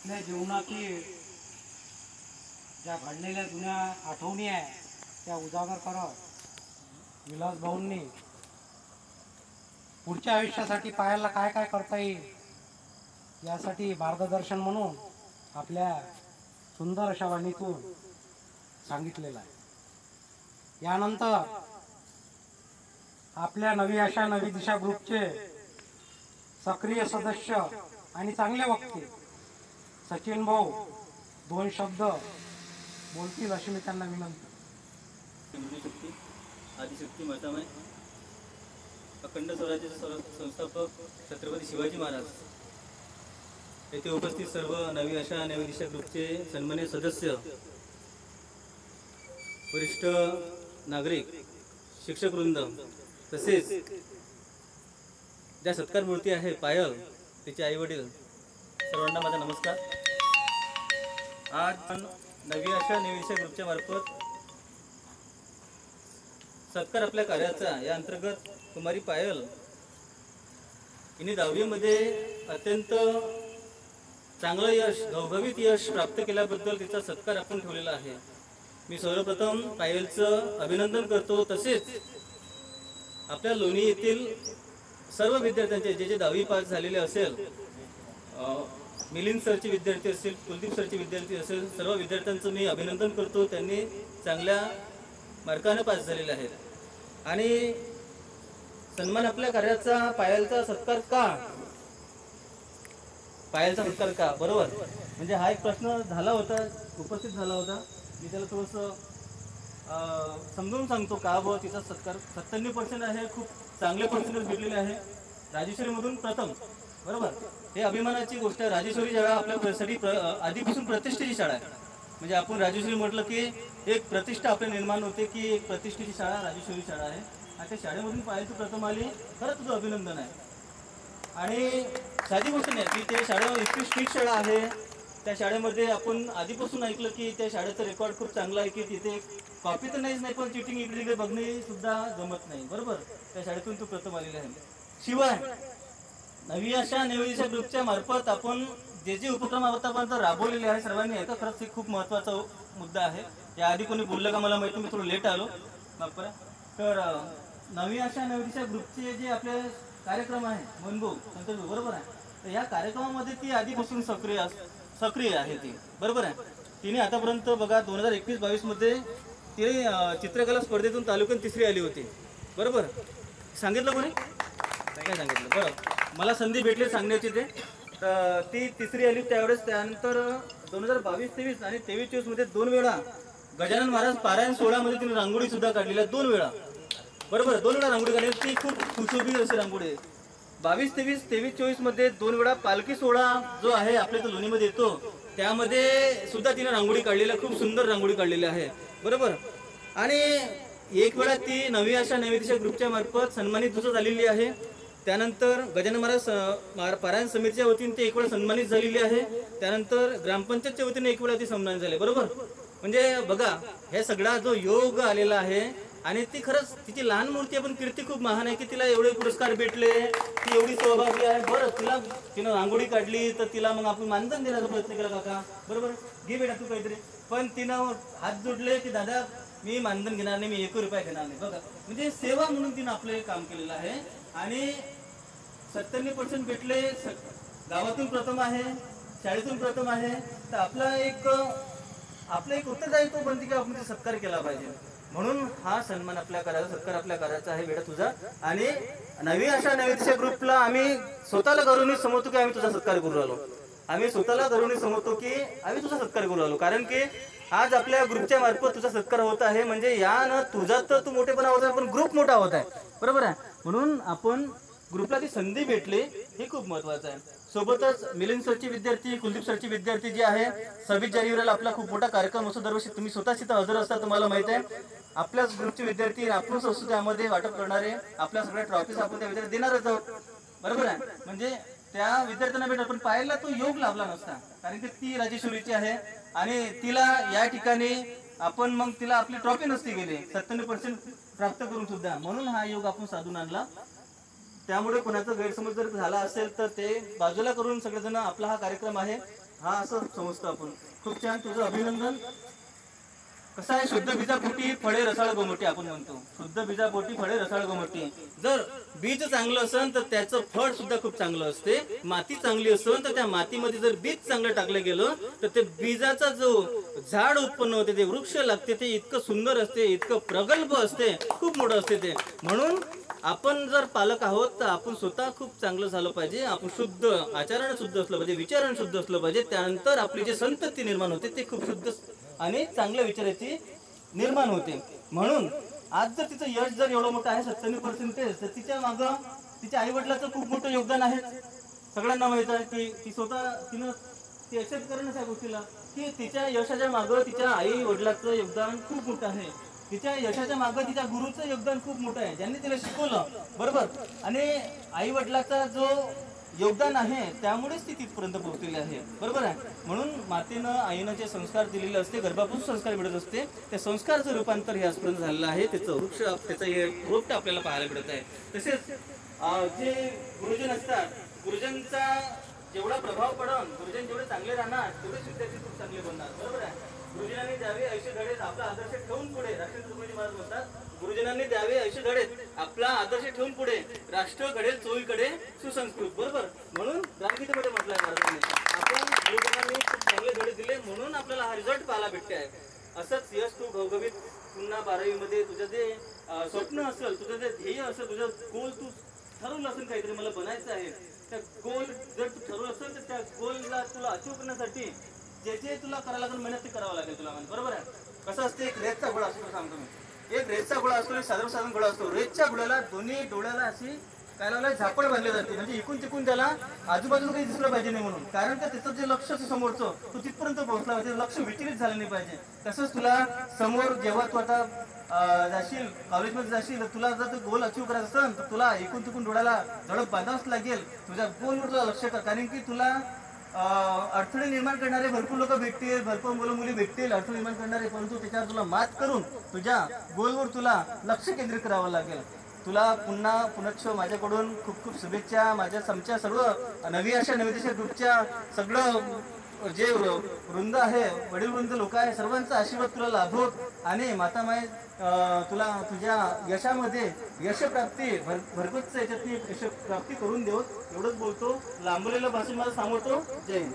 आपल्या जीवनातील ज्या घडलेल्या जुन्या आठवणी आहे त्या उजागर करत विलास भाऊंनी पुढच्या आयुष्यासाठी पायाला काय काय करता येईल यासाठी मार्गदर्शन म्हणून आपल्या सुंदर अशा वाणीतून सांगितलेलं आहे। यानंतर आपल्या नवी आशा नवी दिशा ग्रुपचे सक्रिय सदस्य आणि चांगले वक्ते सचिन भाऊ 2 शब्द बोलतील अशी मी त्यांना विनंती। शक्ती आदिशक्ती मातामय अखंड स्वराज्याचे संस्थापक छत्रपती शिवाजी महाराज येथे उपस्थित सर्व नवी आशा नवी दिशा ग्रुपचे सन्माननीय सदस्य, वरिष्ठ नागरिक, शिक्षक वृंद, तसेच ज्या सत्कार मूर्ती आहे पायल तिचे आई वडील, सर्वांना माझा नमस्कार। आज नवी आशा नवी दिशा ग्रुपच्या मार्फत सत्कार आपल्या कार्याचा या अंतर्गत कुमारी पायल हिने 10वी मध्ये अत्यंत चांगलं यश, घवघवीत यश प्राप्त केल्याबद्दल तिचा सत्कार आपण ठेवलेला आहे। मी सर्वप्रथम पायलचं अभिनंदन करतो। तसेच आपल्या लोणी येथील सर्व विद्यार्थ्यांचे जे 10वी पास झालेले असेल, मिलिंद सरचे विद्यार्थी असतील, कुलदीप सरचे विद्यार्थी असेल, सर्व विद्यार्थ्यांचं मी अभिनंदन करतो। त्यांनी चांगल्या मार्काने पास झालेले आहेत। आणि सन्मान आपल्या कार्याचा पायलचा सत्कार का, पायलचा सत्कार का, बरोबर, म्हणजे हा एक प्रश्न झाला होता, उपस्थित झाला होता। मी त्याला थोडंसं समजून सांगतो का व तिचा सत्कार 97% आहे, खूप चांगले पर्सेंटेज भेटलेले आहे। राजेश्वरीमधून प्रथम, बरोबर, हे अभिमानाची गोष्ट आहे। राजेश्वरी शाळा आपल्यासाठी आधीपासून प्रतिष्ठेची शाळा आहे। म्हणजे आपण राजेश्वरी म्हटलं की एक प्रतिष्ठा आपल्या निर्माण होते की एक प्रतिष्ठेची शाळा राजेश्वरी शाळा आहे। आणि त्या शाळेमधून पायलची प्रथम आली, खरंच तुझं अभिनंदन आहे। आणि साधी गोष्ट नाही की त्या शाळेमध्ये इतकी स्ट्रिक्ट शाळा आहे। त्या शाळेमध्ये आपण आधीपासून ऐकलं की त्या शाळेचं रेकॉर्ड खूप चांगला आहे की तिथे कॉपी तर नाहीच नाही, पण चिटिंग इकडे तिकडे बघणे सुद्धा जमत नाही, बरोबर। त्या शाळेतून तू प्रथम आलेली आहे। शिवाय नवी आशा नवी दिशा ग्रुपच्या मार्फत आपण जे उपक्रम आतापर्यंत राबवलेले आहे सर्वांनी ऐका, खरंच हे खूप महत्त्वाचा मुद्दा आहे। याआधी कोणी बोललं का मला माहिती, मी थोडं लेट आलो, माफ करा। तर नवी आशा नवी दिशा ग्रुपचे जे आपले कार्यक्रम आहे मनभाऊ संतोष, बरोबर आहे, तर या कार्यक्रमामध्ये ती आधीपासून सक्रिय आहे ती, बरोबर आहे। तिने आतापर्यंत बघा 2021-22 मध्ये तिने चित्रकला स्पर्धेतून तालुक्यात 3री आली होती, बरोबर। सांगितलं कोणी काय सांगितलं, बरं, मला संधी भेटली सांगण्याची ते। तर ती 3री आली त्यावेळेस। त्यानंतर 2022-23 आणि 23-24 मध्ये 2 वेळा गजानन महाराज पारायण 16 मध्ये तिने रांगोळी सुद्धा काढलेली आहे, 2 वेळा, बरोबर, 2 वेळा रांगोळी काढली, ती खूप सुशोभित अशी रांगोळी आहे। 22-23, 23-24 मध्ये 2 वेळा पालखी सोहळा जो आहे आपल्या इथं लोणीमध्ये येतो, त्यामध्ये सुद्धा तिने रांगोळी काढलेली आहे, खूप सुंदर रांगोळी काढलेली आहे, बरोबर। आणि एक वेळा ती नवी आशा नवी दिशा ग्रुपच्या मार्फत सन्मानित सुद्धा झालेली आहे। त्यानंतर गजानन महाराज पारायण समितीच्या वतीने ती 1 वेळा सन्मानित झालेली आहे। त्यानंतर ग्रामपंचायतच्या वतीने 1 वेळा ती सन्मानित झाली, बरोबर। म्हणजे बघा हे सगळा जो योग आलेला आहे आणि ती खरंच तिची लहान मूर्ती आहे, पण कीर्ती खूप महान आहे की तिला एवढे पुरस्कार भेटले, ती एवढी सहभागी आहे, बरं। तिनं रांगोळी काढली तर तिला मग आपण मानधन देण्याचा प्रयत्न केला काका, बरोबर, घे बेटा तू काहीतरी, पण तिनं हात जोडले की दादा मी मानधन घेणार नाही, मी 1 रुपया घेणार नाही, बघा, म्हणजे सेवा म्हणून तिनं आपलं काम केलेलं आहे। आणि 97% भेटले, गावातून प्रथम आहे, शाळेतून प्रथम आहे, तर आपलं एक उत्तरदायित्व बनते की आपण सत्कार केला पाहिजे। म्हणून हा सन्मान आपल्या करायचा, सत्कार आपल्या करायचा आहे बेटा तुझा। आणि नवी आशा नवी दिशा ग्रुपला आम्ही स्वतःला गौरवणी समजतो की आम्ही तुझा सत्कार करू राहिलो, आम्ही स्वतःला गौरवणी समजतो की आम्ही तुझा सत्कार करू राहिलो, कारण की आज आपल्या ग्रुपच्या मार्फत तुझा सत्कार होत आहे। म्हणजे या न तुझा तर तू मोठेपणा होत आहे, पण ग्रुप मोठा होत आहे, बरोबर आहे। म्हणून आपण ग्रुपला ती संधी भेटली हे खूप महत्त्वाचं आहे। सोबतच मिलिंद सरचे विद्यार्थी, कुलदीप सरचे विद्यार्थी जे आहे, 26 जानेवारीला आपला खूप मोठा कार्यक्रम असतो दरवर्षी, तुम्ही स्वतःच तिथं हजर असता, तुम्हाला माहिती आहे। आपल्याच ग्रुपचे विद्यार्थी आपण असतो त्यामध्ये वाटप करणारे, आपल्या सगळ्या ट्रॉफीज आपण त्या विद्यार्थी देणारच आहोत, बरोबर आहे। म्हणजे त्या विद्यार्थ्यांना भेटत, पण पायलला तो योग लाभला नसता, कारण की ती राजेश्वरीची आहे आणि तिला या ठिकाणी आपण मग तिला आपली ट्रॉफी नसती गेली 97% प्राप्त करून सुद्धा, म्हणून हा योग आपण साधून आणला। त्यामुळे कोणाचा गैरसमज जर झाला असेल तर ते बाजूला करून सगळेजण आपला हा कार्यक्रम आहे हा असं समजतो आपण. खूप छान, तुझं अभिनंदन. कसं आहे, शुद्ध बीजापोटी फळे रसाळ गोमटी आपण म्हणतो. शुद्ध बीजापोटी फळे रसाळ गोमटी. जर बीज चांगलं असेल तर त्याचं फळ सुद्धा खूप चांगलं असते. माती चांगली असेल तर त्या मातीमध्ये जर बीज चांगलं टाकलं गेलं तर ते बीजाचा जो झाड उत्पन्न होते, ते वृक्ष लागते, ते इतकं सुंदर असते, इतकं प्रगल्भ असते, खूप मोठं असते ते. म्हणून आपण जर पालक आहोत तर आपण स्वतः खूप चांगलं झालं पाहिजे. आपण शुद्ध आचरण शुद्ध असलं पाहिजे, विचारण शुद्ध असलं पाहिजे. त्यानंतर आपली जी संतती निर्माण होते ते खूप शुद्ध आणि चांगल्या विचाराची निर्माण होते. म्हणून आज जर तिचं यश जर एवढं मोठं आहे 97% तर तिच्या मागं तिच्या आई वडिलाचं खूप मोठं योगदान आहे. सगळ्यांना माहित आहे की ती स्वतः तिनं ती एक्सेप्ट करणं त्या गोष्टीला की तिच्या यशाच्या मागं तिच्या आई वडिलाचं योगदान खूप मोठं आहे. तिच्या यशाच्या मागं तिच्या गुरुचं योगदान खूप मोठं आहे, ज्यांनी तिला शिकवलं, बरोबर. आणि आई वडिलाचा जो योगदान आहे त्यामुळेच ती तिथपर्यंत पोहोचलेली आहे, बरोबर आहे. म्हणून मातेनं आईनं जे संस्कार दिलेले असते, गर्भापासून संस्कार मिळत असते, त्या संस्काराचं रूपांतर हे आजपर्यंत झालेलं आहे. त्याचं वृक्ष, त्याचं हे रोपट आपल्याला पाहायला मिळत आहे. तसेच जे गुरुजन असतात, गुरुजनचा जेवढा प्रभाव पडन, गुरुजन जेवढे चांगले राहणार तेवढेच विद्यार्थी खूप चांगले बनणार, बरोबर आहे. गुरुजनांनी द्यावे ऐशी धडे आपला आदर्श ठेवून पुढे, राष्ट्र तुकडोजी महाराज म्हणतात, गुरुजनांनी द्यावे ऐशी धडे आपला आदर्श ठेवून पुढे, राष्ट्र घडेल चोहीकडे सुसंस्कृत, बरोबर. म्हणून राजगीतेमध्ये म्हटलंय महाराजांनी, आपण गुरुजनांनी खूप चांगले धडे दिले म्हणून आपल्याला हा रिझल्ट पाहायला भेटते आहे. असंच यश तू घवघवीत पुन्हा 12वीमध्ये तुझं जे स्वप्न असेल, तुझं जे ध्येय असेल, तुझं गोल तू ठरवलं असेल काहीतरी मला बनायचं आहे, त्या गोल जर तू ठरवलं असेल तर त्या गोलला तुला अचीव करण्यासाठी जे जे तुला करायला लागेल मेहनत ते करावं लागेल तुला, बरोबर आहे. कसं असते, एक रेतचा गोळा असतो, सांगतो मी. एक रेतचा गोळा असतो, एक साधारण गोळा असतो. रेतच्या गोळ्याला दोन्ही डोळ्याला अशी काय लावलं, झापड बांधली जाते, म्हणजे इकून तिकून त्याला आजूबाजूला काही दिसलं पाहिजे नाही म्हणून. कारण का त्याचं जे लक्ष समोरचं तू तिथपर्यंत पोहोचला पाहिजे, लक्ष विचलित झालं नाही पाहिजे. तसंच तुला समोर जेव्हा तू आता जाशील कॉलेजमध्ये जाशील, तर तुला जर तो गोल अचीव करायचा असेल तर तुला इकून तिकून डोळ्याला झडप बांधावंच लागेल. तुझ्या गोलवर तुला लक्ष कर, कारण की तुला अडथळे निर्माण करणारे भरपूर लोक भेटतील, भरपूर मुलं मुली भेटतील अडथळे निर्माण करणारे, परंतु त्याच्यावर तुला मात करून तुझ्या गोलवर तुला लक्ष केंद्रित करावं लागेल. तुला पुनश्च माझ्याकडून खूप खूप शुभेच्छा. आमच्या सर्व नवी आशा नवी दिशा ग्रुपच्या सगळं जे वृंद आहे, वडील वृंद लोक आहे, सर्वांचा आशीर्वाद तुला लाभोत आणि मातामाई तुला तुझ्या यशामध्ये यशप्राप्ती भरपूरच याच्यातली यशप्राप्ती करून देऊ, एवढंच बोलतो. लांबलेलं भाषण मला सांगतो. जय हिंद.